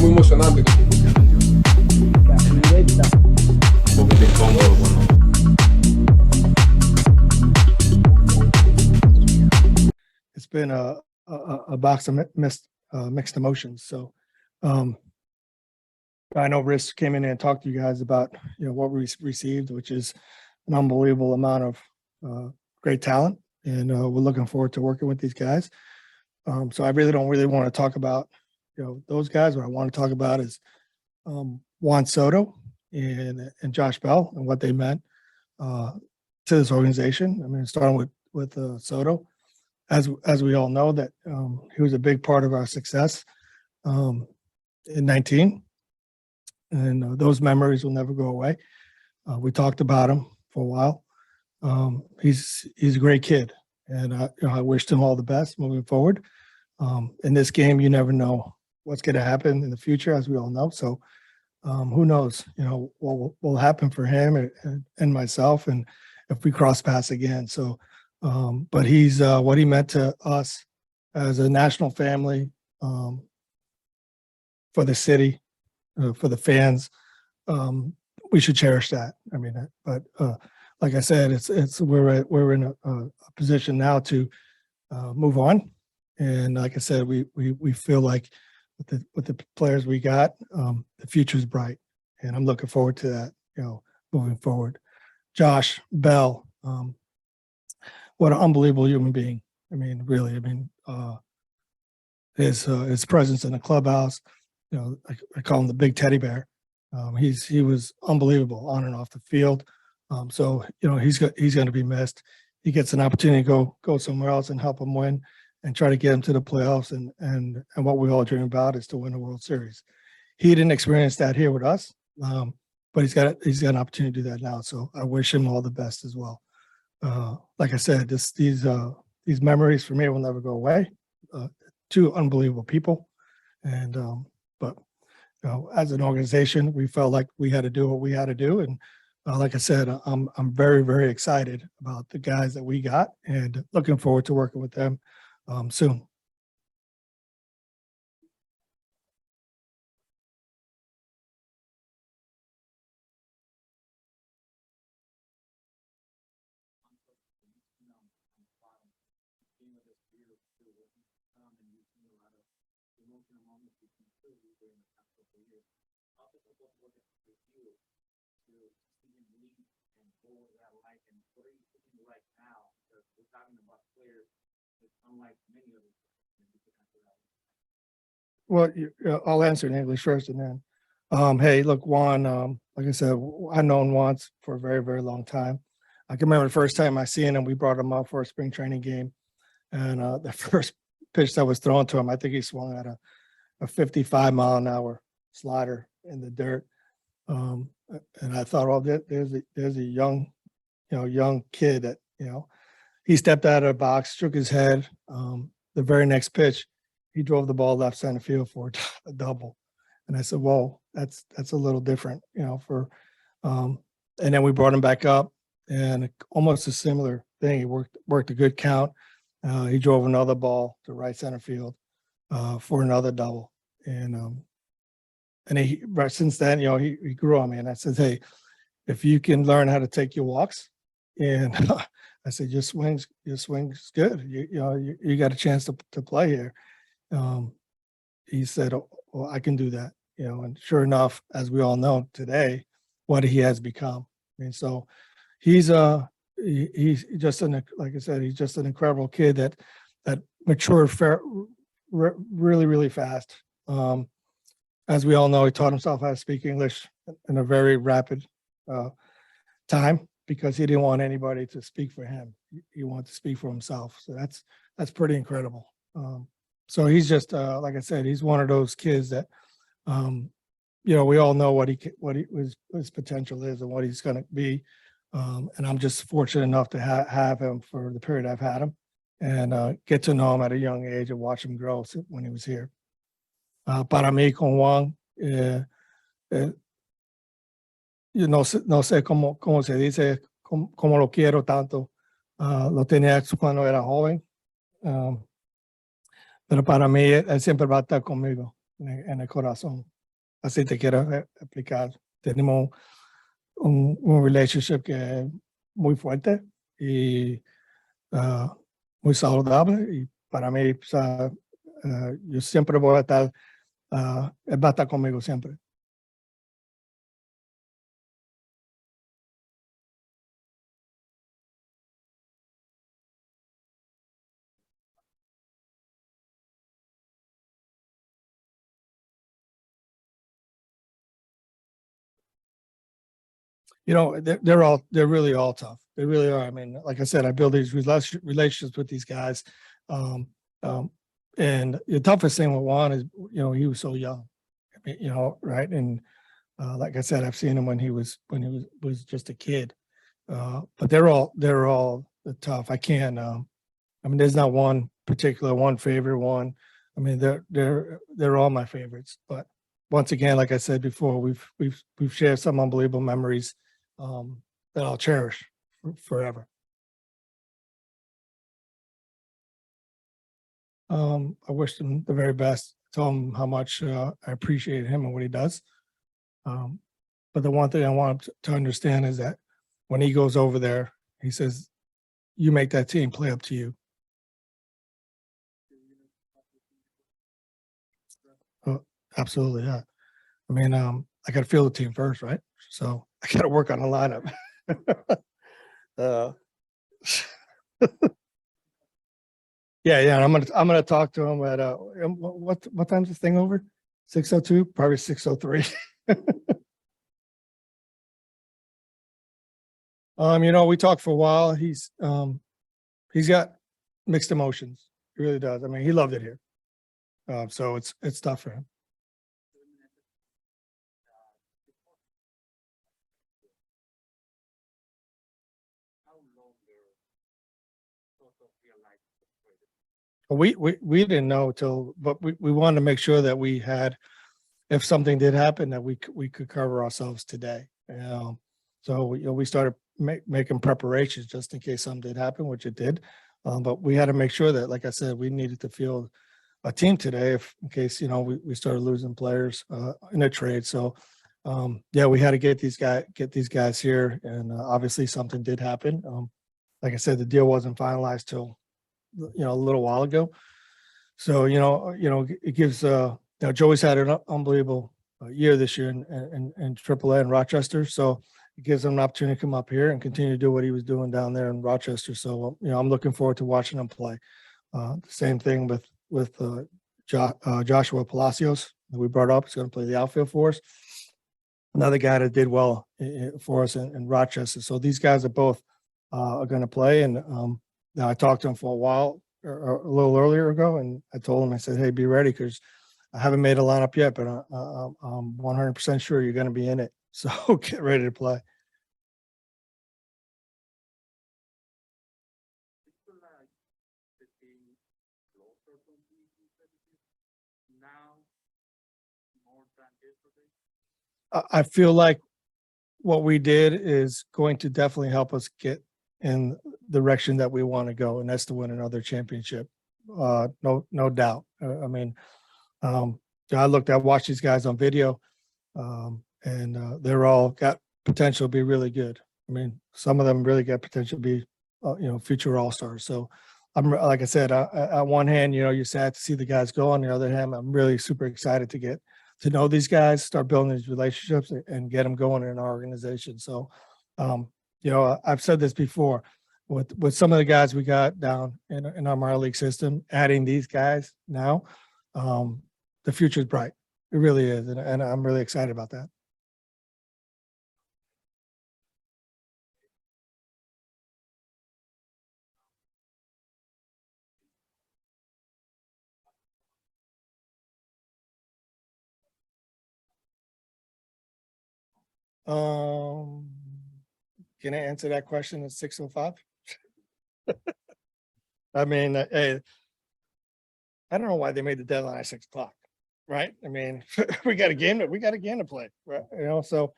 muy emocionante. Un poquito incómodo cuando it's been a box of mixed emotions. So I know Riss came in and talked to you guys about what we received, which is an unbelievable amount of great talent, and we're looking forward to working with these guys. So I don't really want to talk about those guys. What I want to talk about is Juan Soto and Josh Bell and what they meant to this organization. I mean, starting with Soto, as we all know, that he was a big part of our success in 19, and those memories will never go away. We talked about him for a while. He's a great kid, and I wished him all the best moving forward. In this game, you never know what's going to happen in the future, as we all know. So who knows, what will happen for him and myself, and if we cross paths again. So, but he's what he meant to us as a national family, for the city, for the fans. We should cherish that. I mean, but like I said, we're in a position now to move on, and like I said, we feel like with the players we got, the future is bright, and I'm looking forward to that. Moving forward, Josh Bell, what an unbelievable human being. I mean, really. I mean, his presence in the clubhouse. I call him the big teddy bear. He was unbelievable on and off the field. So he's going to be missed. He gets an opportunity to go somewhere else and help him win and try to get him to the playoffs. And what we all dream about is to win the World Series. He didn't experience that here with us, but he's got an opportunity to do that now. So I wish him all the best as well. Like I said, these memories for me will never go away. Two unbelievable people, and but as an organization, we felt like we had to do what we had to do, and like I said, I'm very, very excited about the guys that we got, and looking forward to working with them soon. Well, I'll answer in English first, and then, hey, look, Juan, like I said, I've known Juan for a very, very long time. I can remember the first time I seen him, we brought him out for a spring training game, and the first pitch that was thrown to him, I think he swung at a 55-mile-an-hour slider in the dirt. And I thought, oh, there's a young kid that, he stepped out of the box, shook his head. The very next pitch, he drove the ball left center field for a double. And I said, whoa, that's a little different, and then we brought him back up, and almost a similar thing. He worked a good count. He drove another ball to right center field for another double. And right since then, he grew on me, and I said, hey, if you can learn how to take your walks, and I said, your swing's good. You got a chance to play here. He said, oh, well, I can do that. And sure enough, as we all know today, what he has become. And so he's just like I said, he's just an incredible kid that matured really, really fast. As we all know, he taught himself how to speak English in a very rapid time, because he didn't want anybody to speak for him. He wanted to speak for himself. So that's pretty incredible. So he's just like I said, he's one of those kids that we all know what his potential is and what he's going to be. And I'm just fortunate enough to have him for the period I've had him, and get to know him at a young age and watch him grow when he was here. Para mí, con Juan, yo no sé cómo se dice, cómo lo quiero tanto. Lo tenía cuando era joven, pero para mí él siempre va a estar conmigo. en el corazón. Así te quiero explicar. Tenemos un relationship que es muy fuerte y muy saludable. Y para mí, o sea, yo siempre voy a estar, él va a estar conmigo siempre. You know, they're really all tough. They really are. I mean, like I said, I build these relationships with these guys. Um, um, and the toughest thing with Juan is, he was so young, I mean, right? And like I said, I've seen him when he was just a kid. But they're all tough. I can't. I mean, there's not one favorite one. I mean, they're all my favorites. But once again, like I said before, we've shared some unbelievable memories that I'll cherish forever. I wish him the very best. Tell him how much I appreciate him and what he does. Um, but the one thing I want him to understand is that when he goes over there, he says, "You make that team play up to you." Absolutely, yeah. I mean, I got to feel the team first, right? So I got to work on the lineup. uh, yeah, yeah. And I'm gonna talk to him at what time's this thing over? 6:02, probably 6:03. We talked for a while. He's got mixed emotions. He really does. I mean, he loved it here. So it's tough for him. We didn't know till, but we wanted to make sure that we had, if something did happen, that we could cover ourselves today. So we started making preparations just in case something did happen, which it did. But we had to make sure that, like I said, we needed to field a team today, if in case we started losing players in a trade. So yeah, we had to get these guys here, and obviously something did happen. Like I said, the deal wasn't finalized till a little while ago. So it gives Joey's had an unbelievable year this year in AAA in Rochester. So it gives him an opportunity to come up here and continue to do what he was doing down there in Rochester. So I'm looking forward to watching him play. The same thing with Joshua Palacios that we brought up. He's going to play the outfield for us. Another guy that did well for us in Rochester. So these guys are both are going to play. And now I talked to him for a while, or a little earlier ago, and I told him, I said, "Hey, be ready, because I haven't made a lineup yet, but I'm 100% sure you're going to be in it. So get ready to play." I feel like what we did is going to definitely help us get in the direction that we want to go, and that's to win another championship. No doubt. I mean, I watched these guys on video, and they're all got potential to be really good. I mean, some of them really got potential to be, future all-stars. So like I said, on one hand, you're sad to see the guys go. On the other hand, I'm really super excited to get to know these guys, start building these relationships, and get them going in our organization. So, I've said this before, with some of the guys we got down in our minor league system, adding these guys now, the future is bright. It really is, and I'm really excited about that. Um, can I answer that question at 6:05? I mean, hey, I don't know why they made the deadline at 6 o'clock, right? I mean, we got a game to play, right? So,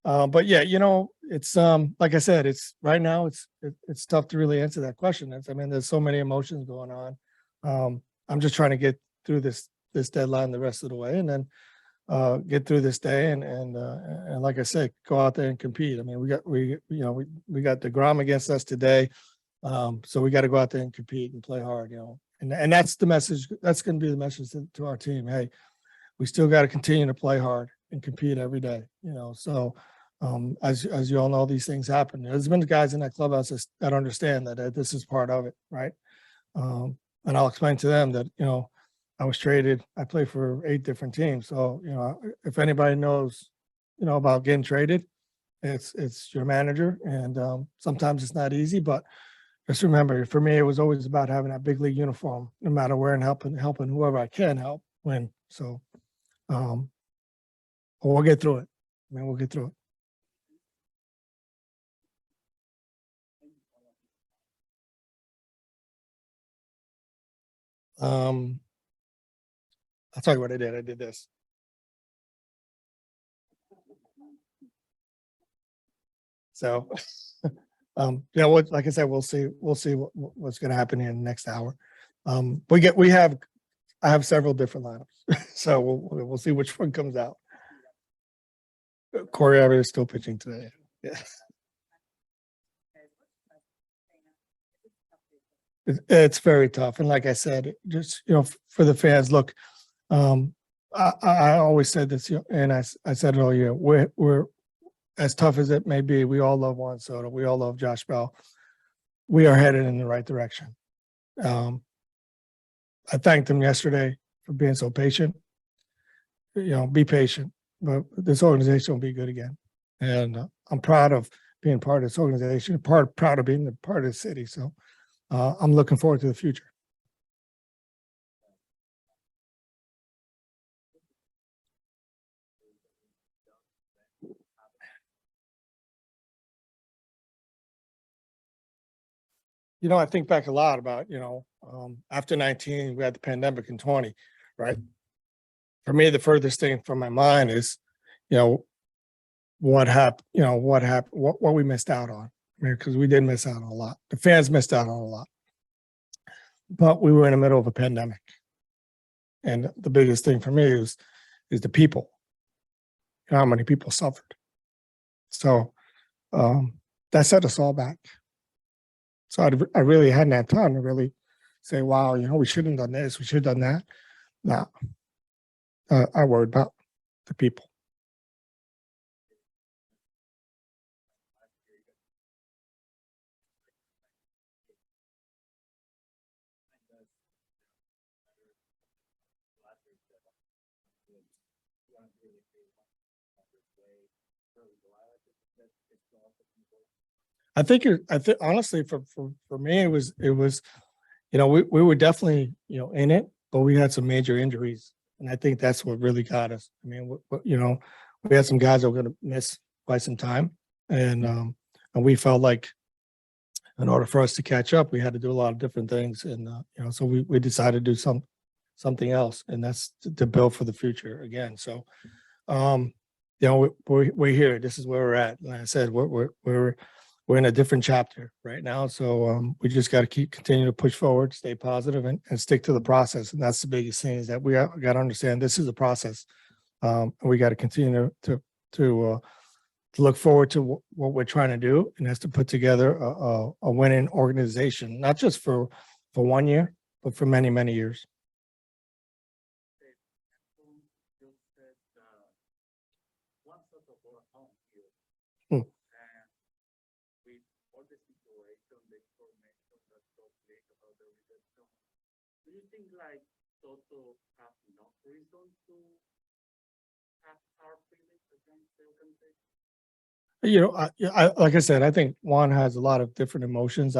but yeah, it's like I said, it's right now it's tough to really answer that question. I mean, there's so many emotions going on. I'm just trying to get through this this deadline the rest of the way, and then get through this day, and like I said, go out there and compete. I mean, we got DeGrom against us today, so we got to go out there and compete and play hard, and that's the message. That's going to be the message to our team. Hey, we still got to continue to play hard and compete every day, So as you all know, these things happen. There's been guys in that clubhouse that understand that this is part of it, right? And I'll explain to them that I was traded. I play for 8 different teams, so if anybody knows, about getting traded, it's your manager, and sometimes it's not easy, but just remember, for me, it was always about having that big league uniform, no matter where, and helping whoever I can help win. So, we'll get through it. We'll get through it. I'll tell you what I did. I did this. So, like I said, we'll see what's going to happen in the next hour. I have several different lineups, so we'll see which one comes out. Corey Abbott is still pitching today. Yeah. It's very tough, and like I said, just for the fans, look, I always said this, and I said it all year. We're as tough as it may be. We all love Juan Soto. We all love Josh Bell. We are headed in the right direction. I thanked them yesterday for being so patient. Be patient, but this organization will be good again. And I'm proud of being part of this organization. Proud of being a part of the city. So I'm looking forward to the future. I think back a lot about, after 19, we had the pandemic in 20, right? For me, the furthest thing from my mind is, what happened, what we missed out on. Because we did miss out on a lot. The fans missed out on a lot. But we were in the middle of a pandemic. And the biggest thing for me is the people. How many people suffered. So that set us all back. So I really hadn't had time to really say, wow, we shouldn't have done this, we should have done that. No, I worried about the people. I think honestly, for me, it was, we were definitely, in it, but we had some major injuries. And I think that's what really got us. I mean, we had some guys that were going to miss quite some time. And we felt like in order for us to catch up, we had to do a lot of different things. And, so we decided to do something else, and that's to build for the future again. So, we're here. This is where we're at. Like I said, we're in a different chapter right now. So we just got to continue to push forward, stay positive, and stick to the process. And that's the biggest thing, is that we got to understand this is a process. And we got to continue to look forward to what we're trying to do, and that's to put together a winning organization, not just for 1 year, but for many, many years. Do you think like Soto have enough reason to have hard feelings against the organization? I like I said, I think Juan has a lot of different emotions.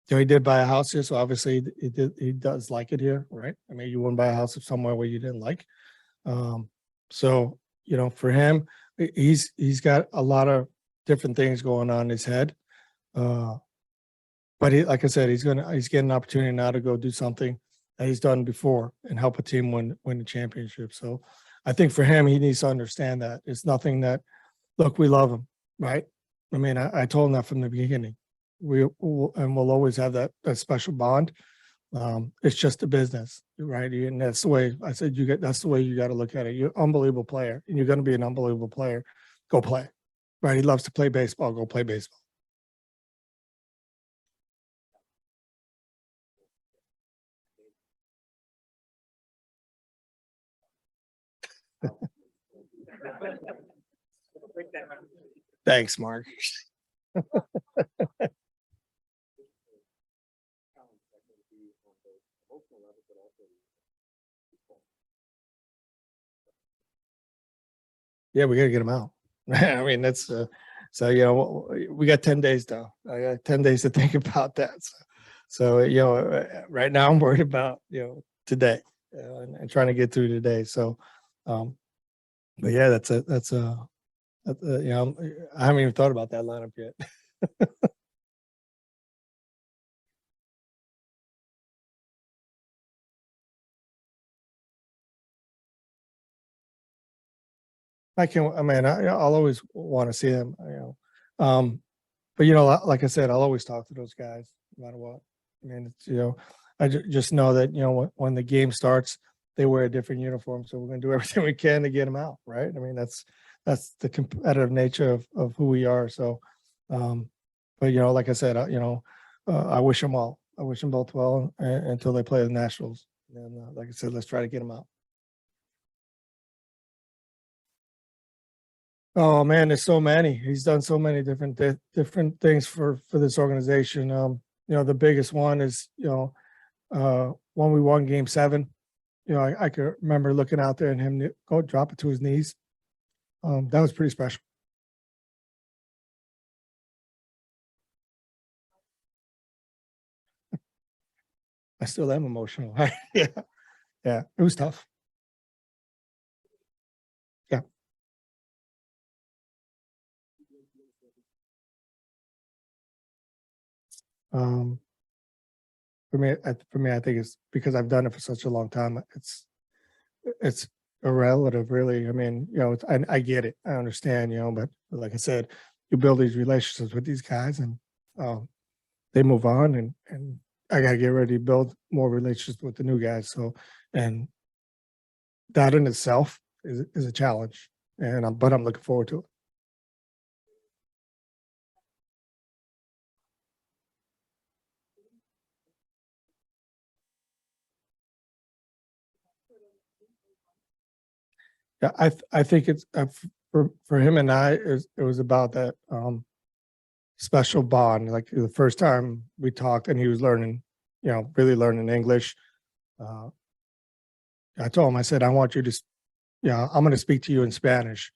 He did buy a house here, so obviously he does like it here, right? I mean, you wouldn't buy a house somewhere where you didn't like. So for him, he's got a lot of different things going on in his head. But like I said, he's getting an opportunity now to go do something that he's done before and help a team win the championship. So I think for him, he needs to understand that it's nothing that, look, we love him, right? I mean, I told him that from the beginning. We'll always have that special bond, It's just a business, right? And that's the way I said that's the way you got to look at it. You're an unbelievable player, and you're going to be an unbelievable player. Go play, right? He loves to play baseball. Go play baseball. Thanks, Mark. Yeah, we got to get him out. I mean, that's so we got 10 days though. I got 10 days to think about that. So right now I'm worried about today and trying to get through today. So, but yeah, that's I haven't even thought about that lineup yet. I'll always want to see them, but like I said, I'll always talk to those guys no matter what. I mean, I just know that, when the game starts, they wear a different uniform. So we're going to do everything we can to get them out. Right. I mean, that's the competitive nature of who we are. So, but, like I said, I wish them I wish them both well until they play the Nationals. And like I said, let's try to get them out. Oh man, there's so many. He's done so many different things for this organization. The biggest one is when we won Game 7. I could remember looking out there and him go drop it to his knees. That was pretty special. I still am emotional. Yeah, yeah, it was tough. Yeah. Um, for me, I think it's because I've done it for such a long time. It's a relative, really. I mean, I get it, I understand, but like I said, you build these relationships with these guys, and they move on, and I got to get ready to build more relationships with the new guys. So, and that in itself is a challenge, but I'm looking forward to it. Yeah, I think it's for him and I, it was about that special bond. Like the first time we talked, and he was learning, really learning English. Uh, I told him, I said, I want you to, I'm going to speak to you in Spanish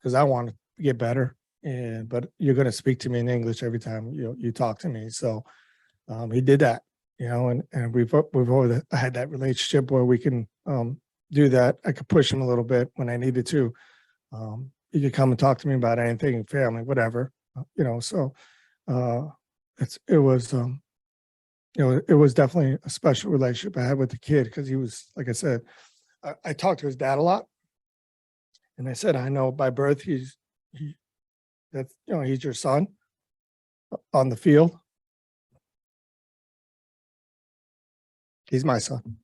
because I want to get better, but you're going to speak to me in English every time you talk to me. So he did that, and we've always had that relationship where we can do that. I could push him a little bit when I needed to. He could come and talk to me about anything, family, whatever, So it was, it was definitely a special relationship I had with the kid because he was, like I said, I talked to his dad a lot, and I said, I know by birth he's your son on the field. He's my son.